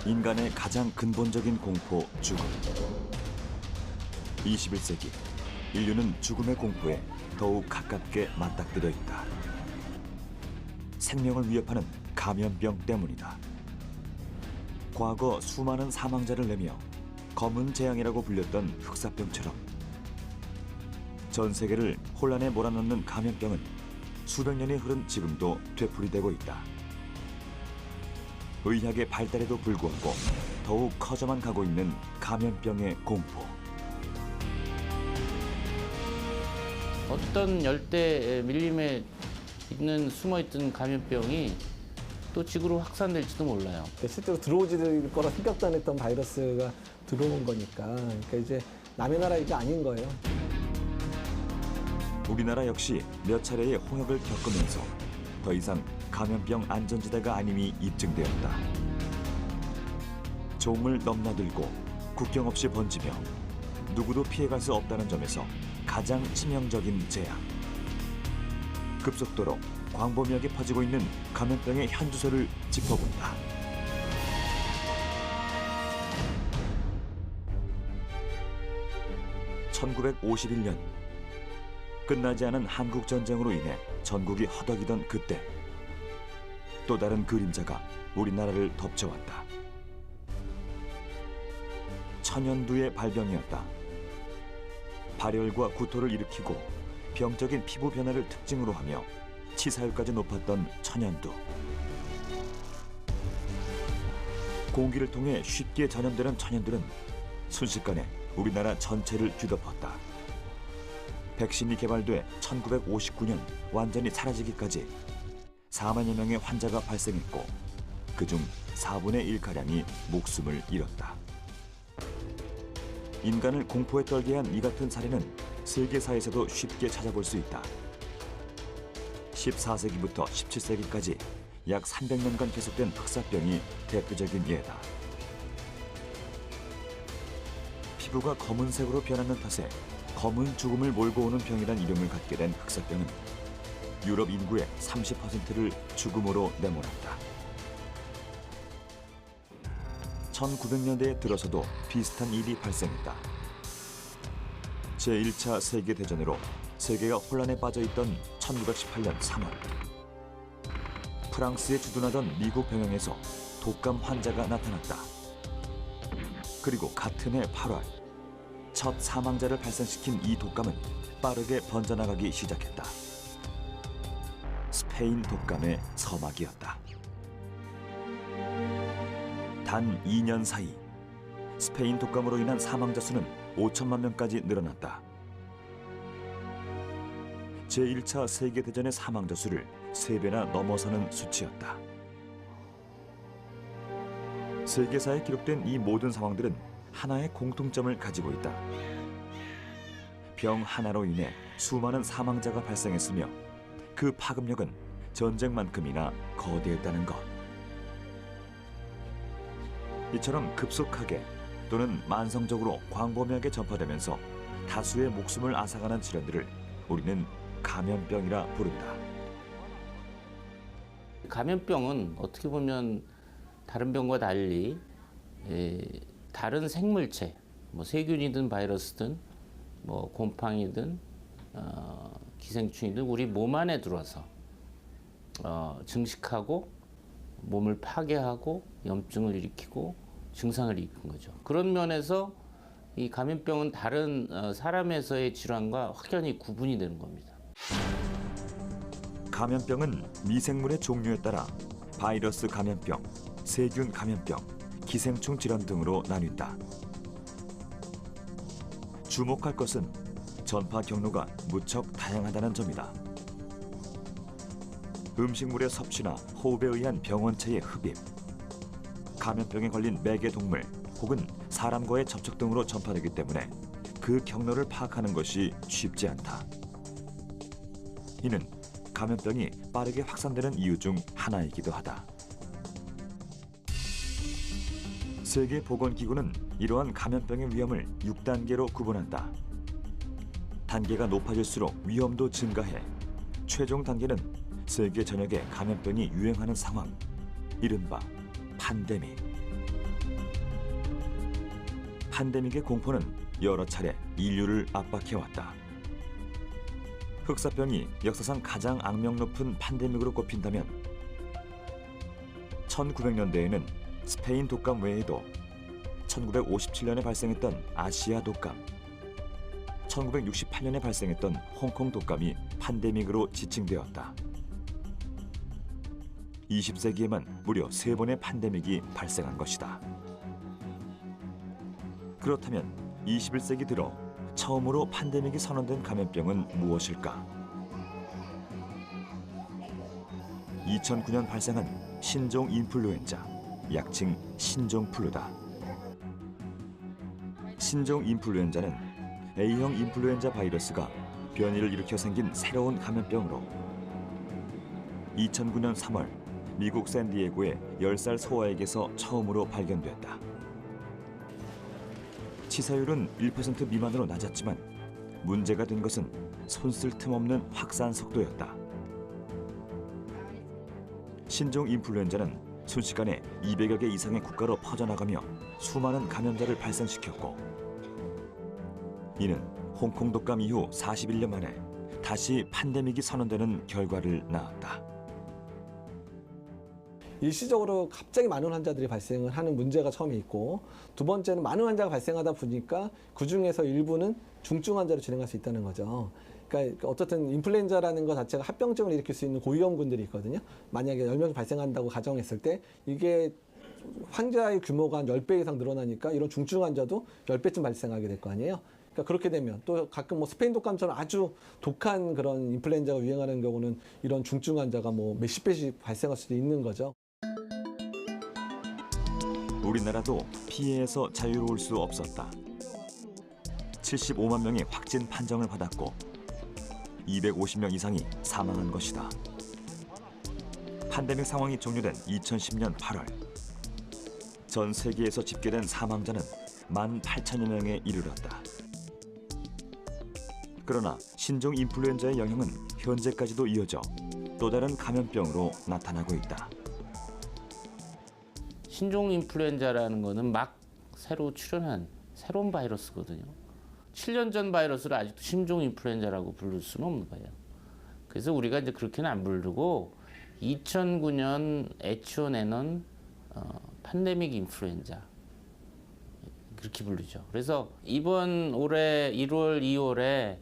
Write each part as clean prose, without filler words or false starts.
인간의 가장 근본적인 공포, 죽음. 21세기, 인류는 죽음의 공포에 더욱 가깝게 맞닥뜨려 있다. 생명을 위협하는 감염병 때문이다. 과거 수많은 사망자를 내며 검은 재앙이라고 불렸던 흑사병처럼 전 세계를 혼란에 몰아넣는 감염병은 수백 년이 흐른 지금도 되풀이되고 있다. 의학의 발달에도 불구하고 더욱 커져만 가고 있는 감염병의 공포. 어떤 열대 밀림에 있는 숨어있던 감염병이 또 지구로 확산될지도 몰라요. 실제로 들어오질 거라 생각도 안 했던 바이러스가 들어온 거니까. 그러니까 이제 남의 나라 이게 아닌 거예요. 우리나라 역시 몇 차례의 홍역을 겪으면서 더 이상 감염병 안전지대가 아님이 입증되었다. 종을 넘나들고 국경 없이 번지며 누구도 피해갈 수 없다는 점에서 가장 치명적인 재앙. 급속도로 광범위하게 퍼지고 있는 감염병의 현주소를 짚어본다. (1951년) 끝나지 않은 한국 전쟁으로 인해 전국이 허덕이던 그때 또 다른 그림자가 우리나라를 덮쳐왔다. 천연두의 발병이었다. 발열과 구토를 일으키고 병적인 피부 변화를 특징으로 하며 치사율까지 높았던 천연두. 공기를 통해 쉽게 전염되는 천연두는 순식간에 우리나라 전체를 뒤덮었다. 백신이 개발돼 1959년 완전히 사라지기까지 4만여 명의 환자가 발생했고 그중 4분의 1가량이 목숨을 잃었다. 인간을 공포에 떨게 한 이 같은 사례는 세계사에서도 쉽게 찾아볼 수 있다. 14세기부터 17세기까지 약 300년간 계속된 흑사병이 대표적인 예다. 피부가 검은색으로 변하는 탓에 검은 죽음을 몰고 오는 병이란 이름을 갖게 된 흑사병은 유럽 인구의 30%를 죽음으로 내몰았다. 1900년대에 들어서도 비슷한 일이 발생했다. 제1차 세계대전으로 세계가 혼란에 빠져있던 1918년 3월 프랑스에 주둔하던 미국 병영에서 독감 환자가 나타났다. 그리고 같은 해 8월 첫 사망자를 발생시킨 이 독감은 빠르게 번져나가기 시작했다. 스페인 독감의 서막이었다. 단 2년 사이 스페인 독감으로 인한 사망자 수는 5천만 명까지 늘어났다. 제1차 세계대전의 사망자 수를 3배나 넘어서는 수치였다. 세계사에 기록된 이 모든 상황들은 하나의 공통점을 가지고 있다. 병 하나로 인해 수많은 사망자가 발생했으며 그 파급력은 전쟁만큼이나 거대했다는 것. 이처럼 급속하게 또는 만성적으로 광범위하게 전파되면서 다수의 목숨을 앗아가는 질환들을 우리는 감염병이라 부른다. 감염병은 어떻게 보면 다른 병과 달리 다른 생물체, 뭐 세균이든 바이러스든 뭐 곰팡이든 기생충이든 우리 몸 안에 들어와서 증식하고 몸을 파괴하고 염증을 일으키고 증상을 일으키는 거죠. 그런 면에서 이 감염병은 다른 사람에서의 질환과 확연히 구분이 되는 겁니다. 감염병은 미생물의 종류에 따라 바이러스 감염병, 세균 감염병, 기생충 질환 등으로 나뉜다. 주목할 것은 전파 경로가 무척 다양하다는 점이다. 음식물의 섭취나 호흡에 의한 병원체의 흡입, 감염병에 걸린 매개 동물 혹은 사람과의 접촉 등으로 전파되기 때문에 그 경로를 파악하는 것이 쉽지 않다. 이는 감염병이 빠르게 확산되는 이유 중 하나이기도 하다. 세계보건기구는 이러한 감염병의 위험을 6단계로 구분한다. 단계가 높아질수록 위험도 증가해 최종 단계는 세계 전역에 감염병이 유행하는 상황, 이른바 팬데믹. 팬데믹의 공포는 여러 차례 인류를 압박해왔다. 흑사병이 역사상 가장 악명 높은 팬데믹으로 꼽힌다면 1900년대에는 스페인 독감 외에도 1957년에 발생했던 아시아 독감, 1968년에 발생했던 홍콩 독감이 팬데믹으로 지칭되었다. 20세기에만 무려 3번의 팬데믹이 발생한 것이다. 그렇다면 21세기 들어 처음으로 팬데믹이 선언된 감염병은 무엇일까? 2009년 발생한 신종 인플루엔자, 약칭 신종플루다. 신종 인플루엔자는 A형 인플루엔자 바이러스가 변이를 일으켜 생긴 새로운 감염병으로 2009년 3월 미국 샌디에고의 10살 소아에게서 처음으로 발견됐다. 치사율은 1% 미만으로 낮았지만 문제가 된 것은 손쓸 틈 없는 확산 속도였다. 신종 인플루엔자는 순식간에 200여 개 이상의 국가로 퍼져나가며 수많은 감염자를 발생시켰고 이는 홍콩 독감 이후 41년 만에 다시 팬데믹이 선언되는 결과를 낳았다. 일시적으로 갑자기 많은 환자들이 발생을 하는 문제가 처음에 있고, 두 번째는 많은 환자가 발생하다 보니까 그중에서 일부는 중증 환자로 진행할 수 있다는 거죠. 그러니까 어떻든 인플루엔자라는 것 자체가 합병증을 일으킬 수 있는 고위험군들이 있거든요. 만약에 10명이 발생한다고 가정했을 때 이게 환자의 규모가 한 10배 이상 늘어나니까 이런 중증 환자도 10배쯤 발생하게 될 거 아니에요. 그러니까 그렇게 되면 또 가끔 뭐 스페인 독감처럼 아주 독한 그런 인플루엔자가 유행하는 경우는 이런 중증 환자가 뭐 몇십 배씩 발생할 수도 있는 거죠. 우리나라도 피해에서 자유로울 수 없었다. 75만 명의 확진 판정을 받았고 250명 이상이 사망한 것이다. 팬데믹 상황이 종료된 2010년 8월 전 세계에서 집계된 사망자는 18,000여 명에 이르렀다. 그러나 신종 인플루엔자의 영향은 현재까지도 이어져 또 다른 감염병으로 나타나고 있다. 신종 인플루엔자라는 거는 막 새로 출현한 새로운 바이러스거든요. 7년 전 바이러스를 아직도 신종 인플루엔자라고 부를 수는 없는 거예요. 그래서 우리가 이제 그렇게는 안 부르고 2009년 H1N1 팬데믹 인플루엔자 그렇게 부르죠. 그래서 이번 올해 1월, 2월에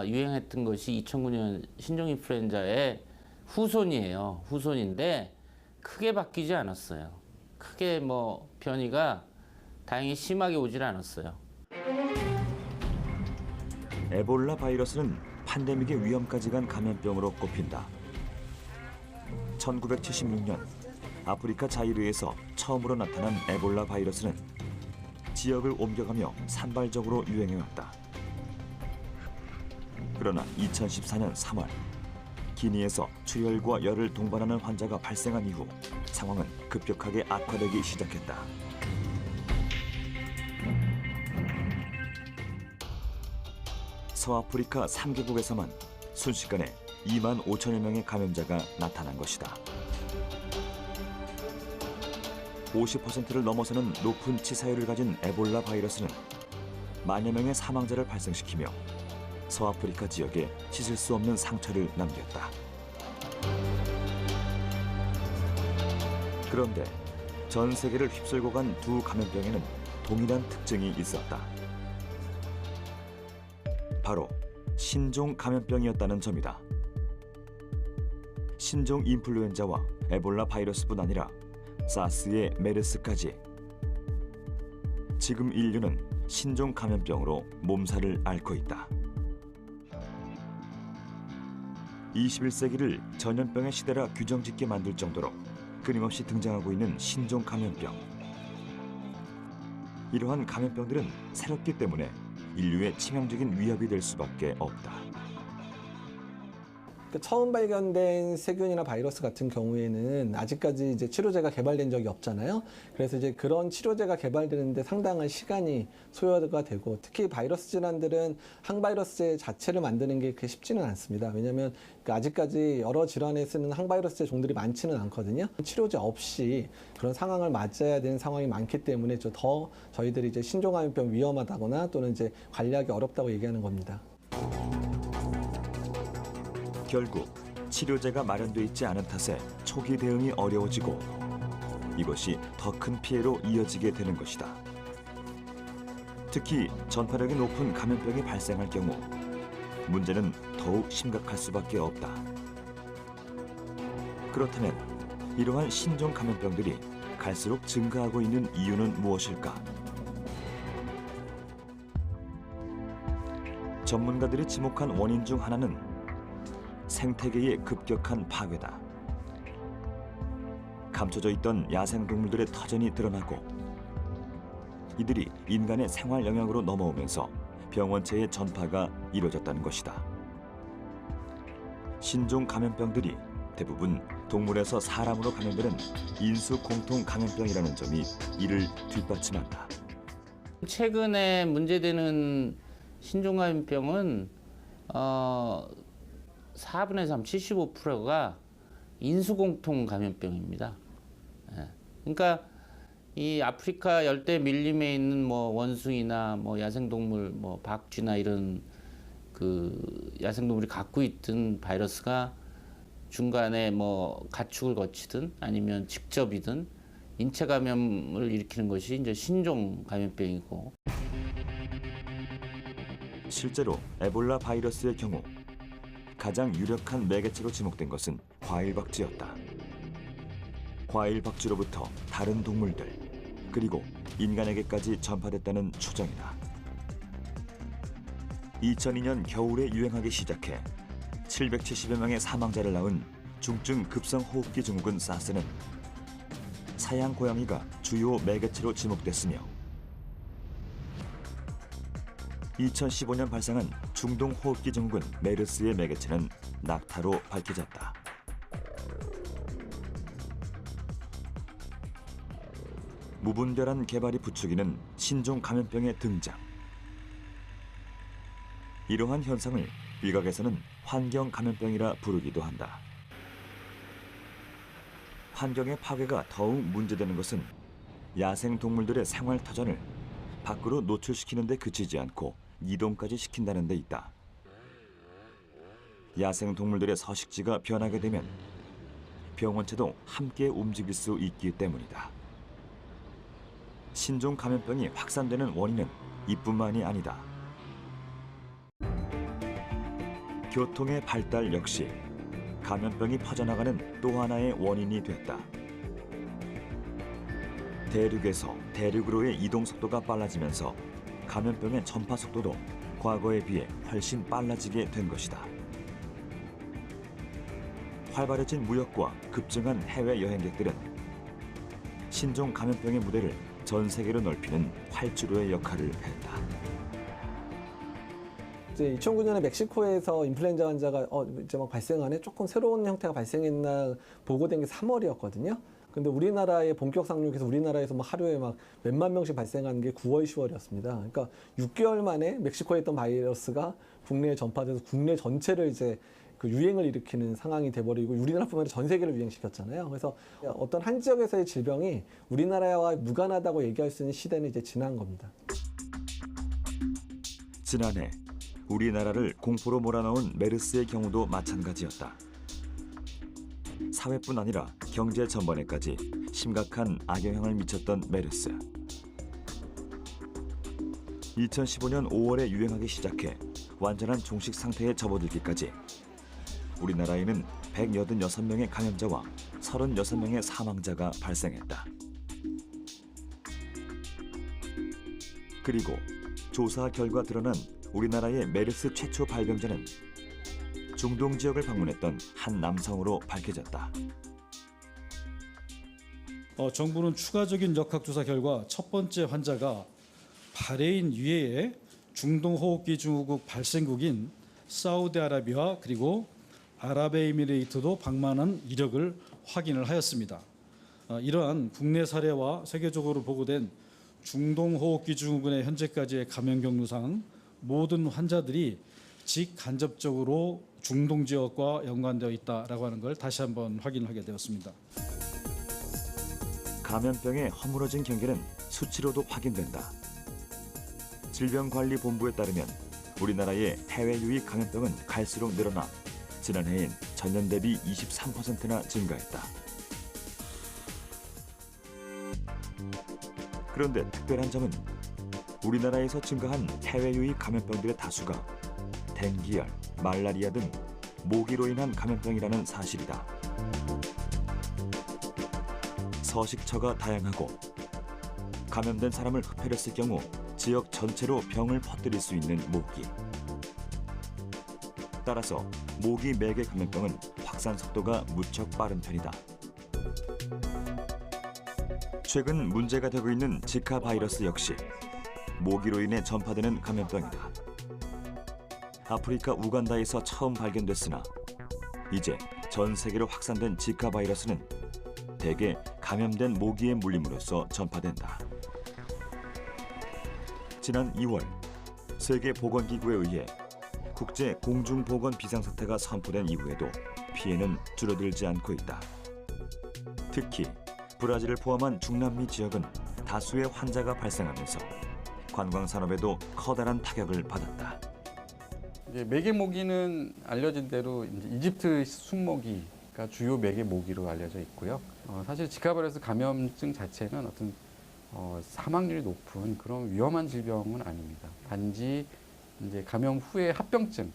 유행했던 것이 2009년 신종 인플루엔자의 후손이에요. 후손인데 크게 바뀌지 않았어요. 크게 뭐 변이가 다행히 심하게 오질 않았어요. 에볼라 바이러스는 팬데믹의 위험까지 간 감염병으로 꼽힌다. 1976년 아프리카 자이르에서 처음으로 나타난 에볼라 바이러스는 지역을 옮겨가며 산발적으로 유행해왔다. 그러나 2014년 3월 기니에서 출혈과 열을 동반하는 환자가 발생한 이후 상황은 급격하게 악화되기 시작했다. 서아프리카 3개국에서만 순식간에 2만 5천여 명의 감염자가 나타난 것이다. 50%를 넘어서는 높은 치사율을 가진 에볼라 바이러스는 만여 명의 사망자를 발생시키며 서아프리카 지역에 씻을 수 없는 상처를 남겼다. 그런데 전 세계를 휩쓸고 간 두 감염병에는 동일한 특징이 있었다. 바로 신종 감염병이었다는 점이다. 신종 인플루엔자와 에볼라 바이러스뿐 아니라 사스의 메르스까지 지금 인류는 신종 감염병으로 몸살을 앓고 있다. 21세기를 전염병의 시대라 규정짓게 만들 정도로 끊임없이 등장하고 있는 신종 감염병. 이러한 감염병들은 새롭기 때문에 인류의 치명적인 위협이 될 수밖에 없다. 처음 발견된 세균이나 바이러스 같은 경우에는 아직까지 이제 치료제가 개발된 적이 없잖아요. 그래서 이제 그런 치료제가 개발되는데 상당한 시간이 소요가 되고, 특히 바이러스 질환들은 항바이러스제 자체를 만드는 게 그렇게 쉽지는 않습니다. 왜냐하면 아직까지 여러 질환에 쓰는 항바이러스제 종들이 많지는 않거든요. 치료제 없이 그런 상황을 맞아야 되는 상황이 많기 때문에 더 저희들이 이제 신종감염병 위험하다거나 또는 이제 관리하기 어렵다고 얘기하는 겁니다. 결국 치료제가 마련돼 있지 않은 탓에 초기 대응이 어려워지고 이것이 더 큰 피해로 이어지게 되는 것이다. 특히 전파력이 높은 감염병이 발생할 경우 문제는 더욱 심각할 수밖에 없다. 그렇다면 이러한 신종 감염병들이 갈수록 증가하고 있는 이유는 무엇일까? 전문가들이 지목한 원인 중 하나는 생태계의 급격한 파괴다. 감춰져 있던 야생동물들의 터전이 드러나고 이들이 인간의 생활 영역으로 넘어오면서 병원체의 전파가 이루어졌다는 것이다. 신종 감염병들이 대부분 동물에서 사람으로 감염되는 인수공통 감염병이라는 점이 이를 뒷받침한다. 최근에 문제되는 신종감염병은 4분의 3, 75%가 인수공통 감염병입니다. 예. 그러니까 이 아프리카 열대 밀림에 있는 뭐 원숭이나 뭐 야생동물, 뭐 박쥐나 이런 그 야생동물이 갖고 있던 바이러스가 중간에 뭐 가축을 거치든 아니면 직접이든 인체 감염을 일으키는 것이 이제 신종 감염병이고. 실제로 에볼라 바이러스의 경우 가장 유력한 매개체로 지목된 것은 과일박쥐였다. 과일박쥐로부터 다른 동물들 그리고 인간에게까지 전파됐다는 추정이다. 2002년 겨울에 유행하기 시작해 770여 명의 사망자를 낳은 중증 급성호흡기 증후군 사스는 사양 고양이가 주요 매개체로 지목됐으며 2015년 발생한 중동호흡기 증후군 메르스의 매개체는 낙타로 밝혀졌다. 무분별한 개발이 부추기는 신종 감염병의 등장. 이러한 현상을 의학에서는 환경 감염병이라 부르기도 한다. 환경의 파괴가 더욱 문제되는 것은 야생 동물들의 생활 터전을 밖으로 노출시키는 데 그치지 않고 이동까지 시킨다는 데 있다. 야생 동물들의 서식지가 변하게 되면 병원체도 함께 움직일 수 있기 때문이다. 신종 감염병이 확산되는 원인은 이뿐만이 아니다. 교통의 발달 역시 감염병이 퍼져나가는 또 하나의 원인이 됐다. 대륙에서 대륙으로의 이동 속도가 빨라지면서 감염병의 전파 속도도 과거에 비해 훨씬 빨라지게 된 것이다. 활발해진 무역과 급증한 해외 여행객들은 신종 감염병의 무대를 전 세계로 넓히는 활주로의 역할을 했다. 이제 2009년에 멕시코에서 인플루엔자 환자가 이제 막 발생하네, 조금 새로운 형태가 발생했나 보고된 게 3월이었거든요. 근데 우리나라의 본격 상륙해서 우리나라에서 막 하루에 막 몇만 명씩 발생하는 게 9월, 10월이었습니다. 그러니까 6개월 만에 멕시코에 있던 바이러스가 국내에 전파돼서 국내 전체를 이제 그 유행을 일으키는 상황이 돼버리고 우리나라뿐만 아니라 전 세계를 유행시켰잖아요. 그래서 어떤 한 지역에서의 질병이 우리나라와 무관하다고 얘기할 수 있는 시대는 이제 지난 겁니다. 지난해 우리나라를 공포로 몰아넣은 메르스의 경우도 마찬가지였다. 사회뿐 아니라 경제 전반에까지 심각한 악영향을 미쳤던 메르스. 2015년 5월에 유행하기 시작해 완전한 종식 상태에 접어들기까지 우리나라에는 186명의 감염자와 36명의 사망자가 발생했다. 그리고 조사 결과 드러난 우리나라의 메르스 최초 발병자는 중동 지역을 방문했던 한 남성으로 밝혀졌다. 정부는 추가적인 역학조사 결과 첫 번째 환자가 바레인 이외에 중동호흡기 증후군 발생국인 사우디아라비아 그리고 아랍에미레이트도 방문한 이력을 확인을 하였습니다. 이러한 국내 사례와 세계적으로 보고된 중동호흡기증후군의 현재까지의 감염 경로상 모든 환자들이 직간접적으로 중동 지역과 연관되어 있다라고 하는 걸 다시 한번 확인하게 되었습니다. 감염병의 허물어진 경계는 수치로도 확인된다. 질병관리본부에 따르면 우리나라의 해외 유입 감염병은 갈수록 늘어나 지난해엔 전년 대비 23%나 증가했다. 그런데 특별한 점은 우리나라에서 증가한 해외 유입 감염병들의 다수가 댕기열, 말라리아 등 모기로 인한 감염병이라는 사실이다. 서식처가 다양하고 감염된 사람을 흡혈했을 경우 지역 전체로 병을 퍼뜨릴 수 있는 모기. 따라서 모기 매개 감염병은 확산 속도가 무척 빠른 편이다. 최근 문제가 되고 있는 지카 바이러스 역시 모기로 인해 전파되는 감염병이다. 아프리카 우간다에서 처음 발견됐으나 이제 전 세계로 확산된 지카 바이러스는 대개 감염된 모기의 물림으로써 전파된다. 지난 2월 세계보건기구에 의해 국제 공중보건 비상사태가 선포된 이후에도 피해는 줄어들지 않고 있다. 특히 브라질을 포함한 중남미 지역은 다수의 환자가 발생하면서 관광산업에도 커다란 타격을 받았다. 이제 매개 모기는 알려진 대로 이제 이집트 순모기가 주요 매개 모기로 알려져 있고요. 사실 지카 바이러스 감염증 자체는 어떤 사망률이 높은 그런 위험한 질병은 아닙니다. 단지 이제 감염 후에 합병증,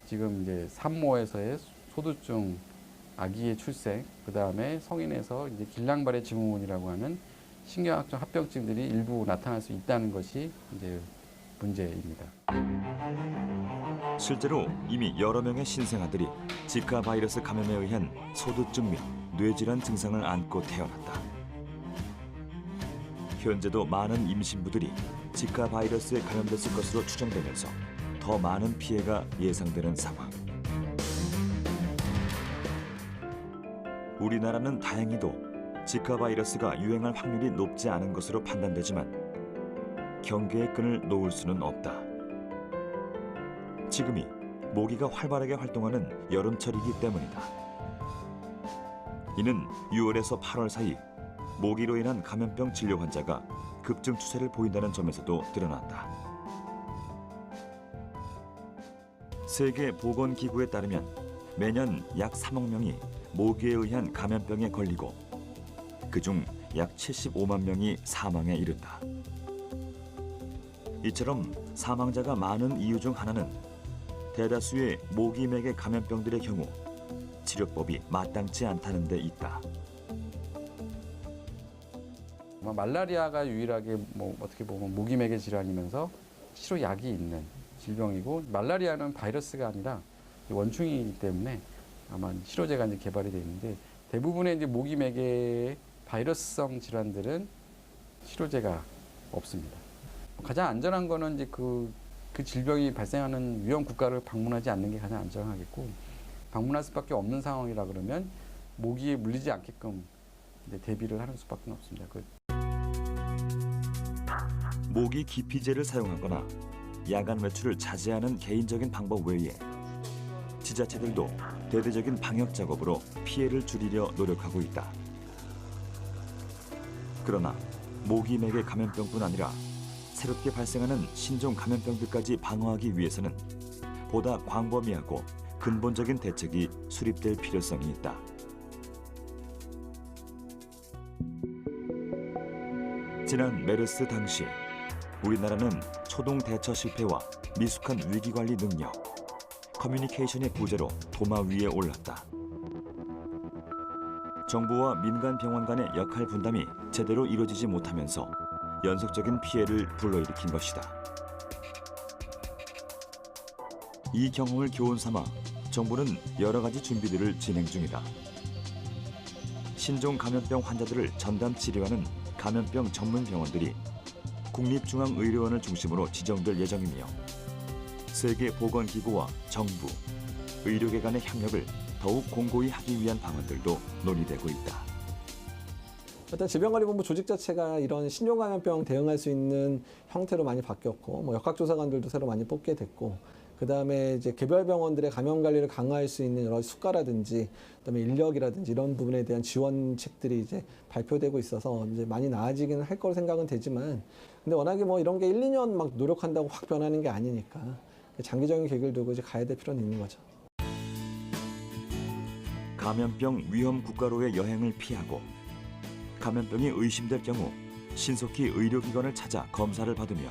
지금 이제 산모에서의 소두증, 아기의 출생, 그 다음에 성인에서 이제 길랑발의 증후군이라고 하는 신경학적 합병증들이 일부 나타날 수 있다는 것이 이제 문제입니다. 실제로 이미 여러 명의 신생아들이 지카 바이러스 감염에 의한 소두증 및 뇌질환 증상을 안고 태어났다. 현재도 많은 임신부들이 지카 바이러스에 감염됐을 것으로 추정되면서 더 많은 피해가 예상되는 상황. 우리나라는 다행히도 지카 바이러스가 유행할 확률이 높지 않은 것으로 판단되지만 경계의 끈을 놓을 수는 없다. 지금이 모기가 활발하게 활동하는 여름철이기 때문이다. 이는 6월에서 8월 사이 모기로 인한 감염병 진료 환자가 급증 추세를 보인다는 점에서도 드러난다. 세계보건기구에 따르면 매년 약 3억 명이 모기에 의한 감염병에 걸리고 그중 약 75만 명이 사망에 이른다. 이처럼 사망자가 많은 이유 중 하나는 대다수의 모기맥의 감염병들의 경우 치료법이 마땅치 않다는 데 있다. 말라리아가 유일하게 어떻게 보면 모기맥의 질환이면서 치료약이 있는 질병이고, 말라리아는 바이러스가 아니라 원충이기 때문에 아마 치료제가 이제 개발이 되어 있는데, 대부분의 이제 모기맥의 바이러스성 질환들은 치료제가 없습니다. 가장 안전한 거는 이제 그 질병이 발생하는 위험 국가를 방문하지 않는 게 가장 안전하겠고, 방문할 수밖에 없는 상황이라 그러면 모기에 물리지 않게끔 이제 대비를 하는 수밖에 없습니다. 모기 기피제를 사용하거나 야간 외출을 자제하는 개인적인 방법 외에 지자체들도 대대적인 방역 작업으로 피해를 줄이려 노력하고 있다. 그러나 모기맥의 감염병뿐 아니라 새롭게 발생하는 신종 감염병들까지 방어하기 위해서는 보다 광범위하고 근본적인 대책이 수립될 필요성이 있다. 지난 메르스 당시 우리나라는 초동 대처 실패와 미숙한 위기관리 능력, 커뮤니케이션의 부재로 도마 위에 올랐다. 정부와 민간 병원 간의 역할 분담이 제대로 이루어지지 못하면서 연속적인 피해를 불러일으킨 것이다. 이 경험을 교훈 삼아 정부는 여러 가지 준비들을 진행 중이다. 신종 감염병 환자들을 전담 치료하는 감염병 전문 병원들이 국립중앙의료원을 중심으로 지정될 예정이며 세계보건기구와 정부, 의료계 간의 협력을 더욱 공고히 하기 위한 방안들도 논의되고 있다. 일단 질병관리본부 조직 자체가 이런 신종감염병 대응할 수 있는 형태로 많이 바뀌었고, 뭐 역학조사관들도 새로 많이 뽑게 됐고, 그 다음에 이제 개별 병원들의 감염 관리를 강화할 수 있는 여러 수가라든지, 그다음에 인력이라든지 이런 부분에 대한 지원책들이 이제 발표되고 있어서 이제 많이 나아지기는 할 거로 생각은 되지만, 근데 워낙에 뭐 이런 게 1, 2년 막 노력한다고 확 변하는 게 아니니까 장기적인 계획을 두고 이제 가야 될 필요는 있는 거죠. 감염병 위험 국가로의 여행을 피하고 감염병이 의심될 경우 신속히 의료기관을 찾아 검사를 받으며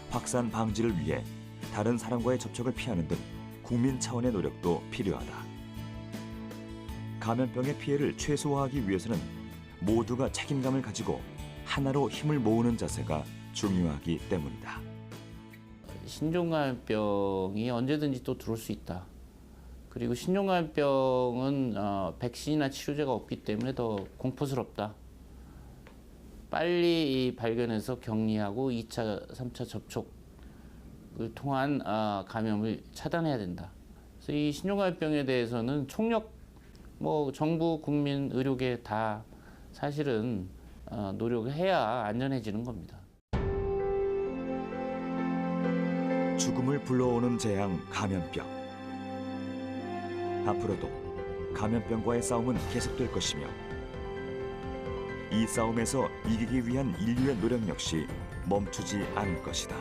확산 방지를 위해 다른 사람과의 접촉을 피하는 등 국민 차원의 노력도 필요하다. 감염병의 피해를 최소화하기 위해서는 모두가 책임감을 가지고 하나로 힘을 모으는 자세가 중요하기 때문이다. 신종감염병이 언제든지 또 들어올 수 있다. 그리고 신종감염병은 백신이나 치료제가 없기 때문에 더 공포스럽다. 빨리 발견해서 격리하고 2차, 3차 접촉을 통한 감염을 차단해야 된다. 그래서 이 신종감염병에 대해서는 총력, 뭐 정부, 국민, 의료계 다 사실은 노력을 해야 안전해지는 겁니다. 죽음을 불러오는 재앙 감염병. 앞으로도 감염병과의 싸움은 계속될 것이며 이 싸움에서 이기기 위한 인류의 노력 역시 멈추지 않을 것이다.